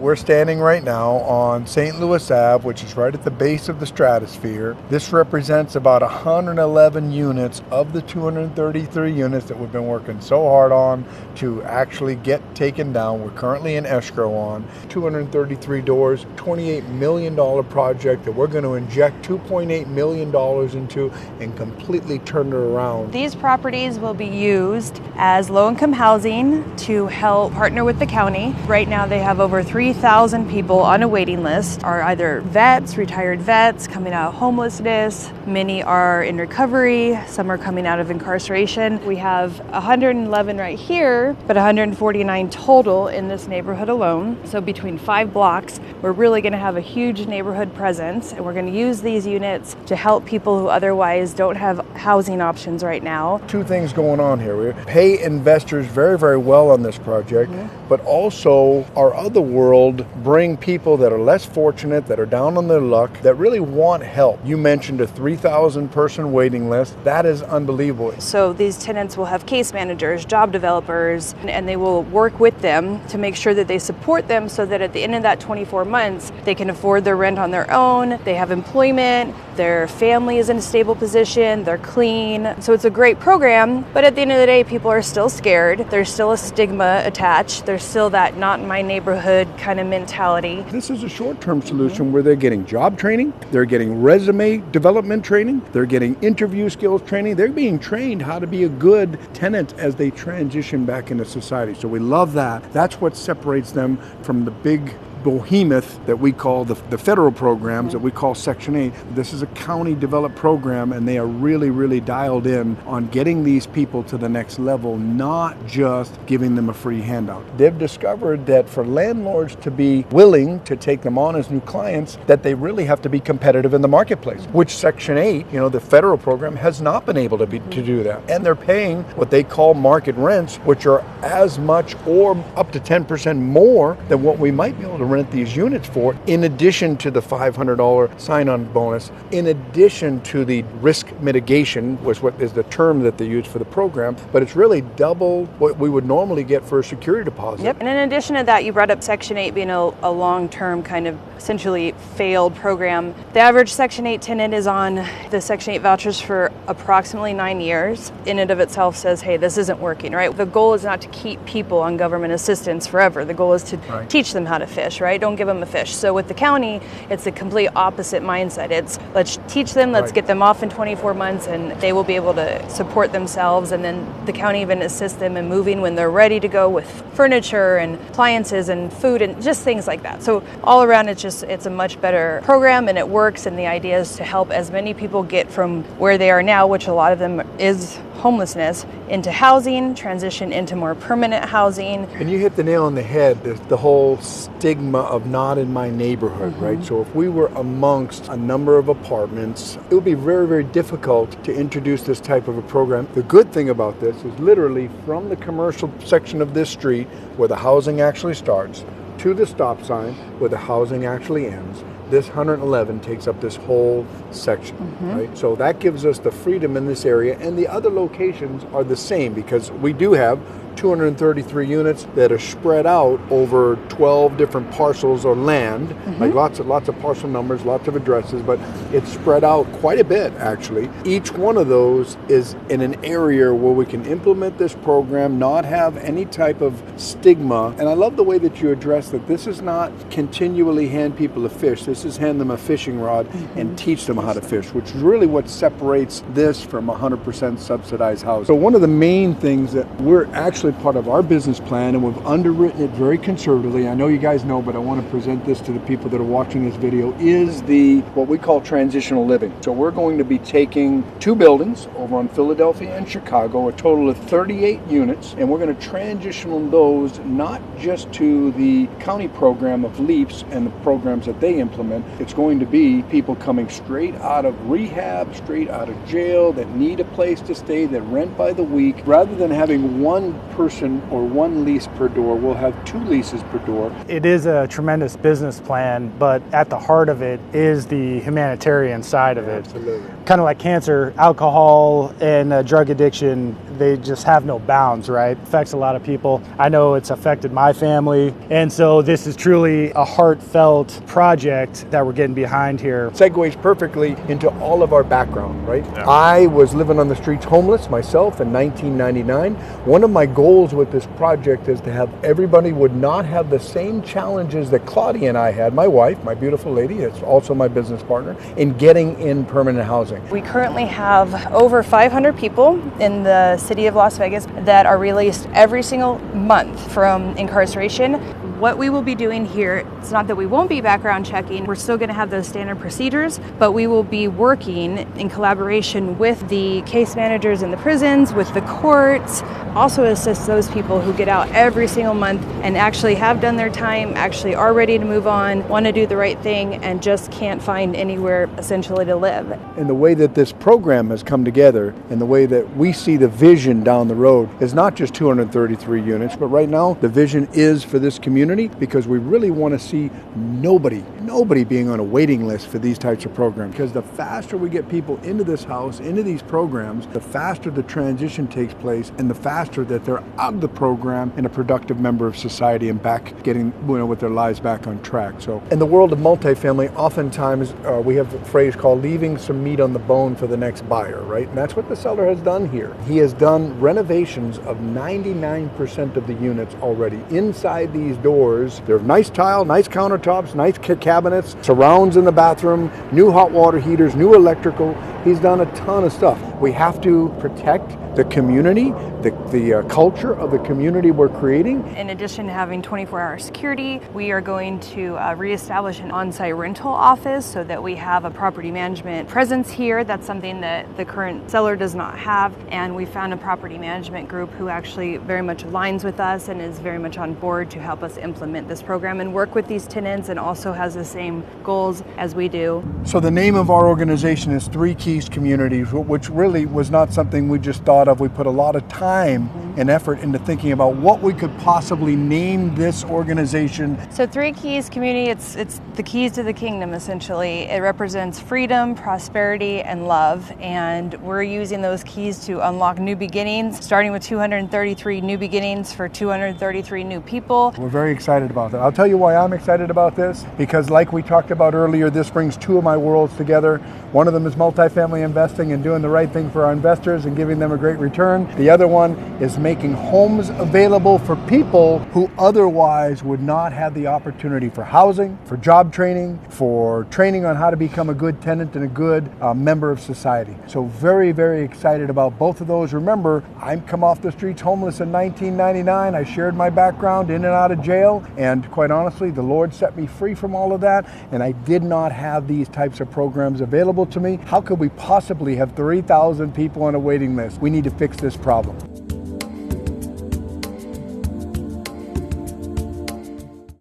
We're standing right now on St. Louis Ave, which is right at the base of the stratosphere. This represents about 111 units of the 233 units that we've been working so hard on to actually get taken down. We're currently in escrow on 233 doors, $28 million project that we're going to inject $2.8 million into and completely turn it around. These properties will be used as low-income housing to help partner with the county. Right now they have over 3,000 people on a waiting list, are either vets, retired vets, coming out of homelessness. Many are in recovery, some are coming out of incarceration. We have 111 right here, but 149 total in this neighborhood alone. So between 5 blocks, we're really going to have a huge neighborhood presence, and we're going to use these units to help people who otherwise don't have housing options right now. Two things going on here. We pay investors very, very well on this project, but also our other world bring people that are less fortunate, that are down on their luck, that really want help. You mentioned a 3,000 person waiting list. That is unbelievable. So these tenants will have case managers, job developers, and they will work with them to make sure that they support them so that at the end of that 24 months, they can afford their rent on their own, they have employment, their family is in a stable position, they're clean. So it's a great program, but at the end of the day, people are still scared. There's still a stigma attached. There's still that not in my neighborhood kind of mentality. This is a short-term solution where they're getting job training, they're getting resume development training, they're getting interview skills training, they're being trained how to be a good tenant as they transition back into society. So we love that. That's what separates them from the big behemoth that we call the federal programs that we call Section 8. This is a county developed program, and they are really, really dialed in on getting these people to the next level, not just giving them a free handout. They've discovered that for landlords to be willing to take them on as new clients, that they really have to be competitive in the marketplace, which Section 8, the federal program, has not been able to do that. And they're paying what they call market rents, which are as much or up to 10% more than what we might be able to rent these units for, in addition to the $500 sign-on bonus, in addition to the risk mitigation, was what is the term that they use for the program, but it's really double what we would normally get for a security deposit. Yep, and in addition to that, you brought up Section 8 being a long-term kind of essentially failed program. The average Section 8 tenant is on the Section 8 vouchers for approximately 9 years. In and of itself says, hey, this isn't working, right? The goal is not to keep people on government assistance forever. The goal is to teach them how to fish, right? Don't give them a fish. So with the county, it's the complete opposite mindset. It's let's teach them, let's get them off in 24 months, and they will be able to support themselves. And then the county even assists them in moving when they're ready to go with furniture and appliances and food and just things like that. So all around, it's a much better program, and it works. And the idea is to help as many people get from where they are now, which a lot of them is homelessness, into housing, transition into more permanent housing. And you hit the nail on the head, the whole stigma of not in my neighborhood, right? So if we were amongst a number of apartments, it would be very, very difficult to introduce this type of a program. The good thing about this is literally from the commercial section of this street where the housing actually starts to the stop sign where the housing actually ends, this 111 takes up this whole section, right? So that gives us the freedom in this area, and the other locations are the same because we do have 233 units that are spread out over 12 different parcels or land, like lots of parcel numbers, lots of addresses, but it's spread out quite a bit actually. Each one of those is in an area where we can implement this program, not have any type of stigma. And I love the way that you address that this is not continually hand people a fish, this is hand them a fishing rod and teach them how to fish, which is really what separates this from 100% subsidized housing. So one of the main things that we're actually part of our business plan, and we've underwritten it very conservatively. I know you guys know, but I want to present this to the people that are watching this video, is what we call transitional living. So we're going to be taking 2 buildings over on Philadelphia and Chicago, a total of 38 units, and we're going to transition those not just to the county program of LEAPS and the programs that they implement. It's going to be people coming straight out of rehab, straight out of jail, that need a place to stay, that rent by the week. Rather than having one person or 1 lease per door, we'll have 2 leases per door. It is a tremendous business plan, but at the heart of it is the humanitarian side of it. Absolutely. Kind of like cancer, alcohol, and drug addiction, they just have no bounds, right? It affects a lot of people. I know it's affected my family. And so this is truly a heartfelt project that we're getting behind here. Segues perfectly into all of our background, right? Yeah. I was living on the streets homeless myself in 1999. One of my goals with this project is to have everybody would not have the same challenges that Claudia and I had, my wife, my beautiful lady, it's also my business partner, in getting in permanent housing. We currently have over 500 people in the city of Las Vegas that are released every single month from incarceration. What we will be doing here, it's not that we won't be background checking, we're still going to have those standard procedures, but we will be working in collaboration with the case managers in the prisons, with the courts, also assist those people who get out every single month and actually have done their time, actually are ready to move on, want to do the right thing, and just can't find anywhere essentially to live. And the way that this program has come together and the way that we see the vision down the road is not just 233 units, but right now the vision is for this community, because we really want to see nobody being on a waiting list for these types of programs. Because the faster we get people into this house, into these programs, the faster the transition takes place and the faster that they're out of the program and a productive member of society and back getting, with their lives back on track. So in the world of multifamily, oftentimes we have a phrase called leaving some meat on the bone for the next buyer, right? And that's what the seller has done here. He has done renovations of 99% of the units already. Inside these doors, they're nice tile, nice countertops, nice cabinets, surrounds in the bathroom, new hot water heaters, new electrical. He's done a ton of stuff. We have to protect the community, the culture of the community we're creating. In addition to having 24-hour security, we are going to reestablish an on-site rental office so that we have a property management presence here. That's something that the current seller does not have. And we found a property management group who actually very much aligns with us and is very much on board to help us implement this program and work with these tenants, and also has the same goals as we do. So the name of our organization is Three Keys Communities, which really was not something we just thought of. We put a lot of time and effort into thinking about what we could possibly name this organization. So Three Keys Community, it's the keys to the kingdom, essentially. It represents freedom, prosperity, and love. And we're using those keys to unlock new beginnings, starting with 233 new beginnings for 233 new people. We're very excited about that. I'll tell you why I'm excited about this, because like we talked about earlier, this brings two of my worlds together. One of them is multifamily investing and doing the right thing for our investors and giving them a great return. The other one is making homes available for people who otherwise would not have the opportunity for housing, for job training, for training on how to become a good tenant and a good member of society. So very, very excited about both of those. Remember, I come off the streets homeless in 1999. I shared my background in and out of jail, and quite honestly, the Lord set me free from all of that, and I did not have these types of programs available to me. How could we possibly have 3,000 people on a waiting list? We need to fix this problem.